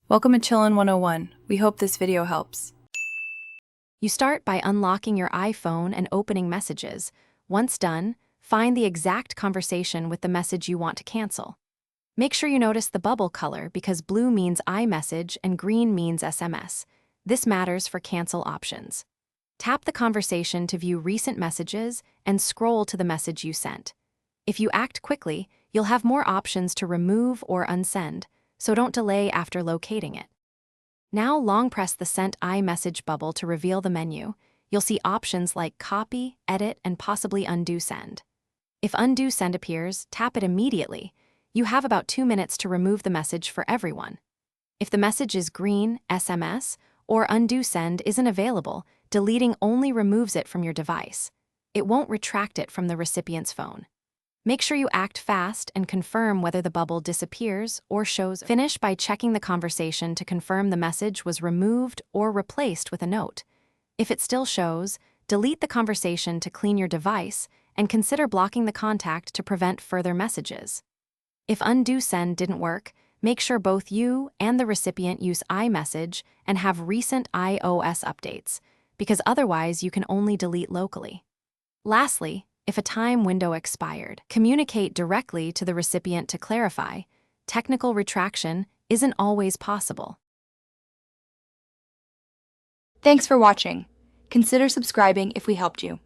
Welcome to Chillin' 101. We hope this video helps. You start by unlocking your iPhone and opening messages. Once done, find the exact conversation with the message you want to cancel. Make sure you notice the bubble color because blue means iMessage and green means SMS. This matters for cancel options. Tap the conversation to view recent messages and scroll to the message you sent. If you act quickly, you'll have more options to remove or unsend, so don't delay after locating it. Now long press the Sent iMessage bubble to reveal the menu. You'll see options like Copy, Edit, and possibly Undo Send. If Undo Send appears, tap it immediately. You have about 2 minutes to remove the message for everyone. If the message is green, SMS, or Undo Send isn't available, deleting only removes it from your device. It won't retract it from the recipient's phone. Make sure you act fast and confirm whether the bubble disappears or shows. Finish by checking the conversation to confirm the message was removed or replaced with a note. If it still shows, delete the conversation to clean your device and consider blocking the contact to prevent further messages. If Undo Send didn't work, make sure both you and the recipient use iMessage and have recent iOS updates, because otherwise you can only delete locally. Lastly, if a time window expired, communicate directly to the recipient to clarify. Technical retraction isn't always possible. Thanks for watching. Consider subscribing if we helped you.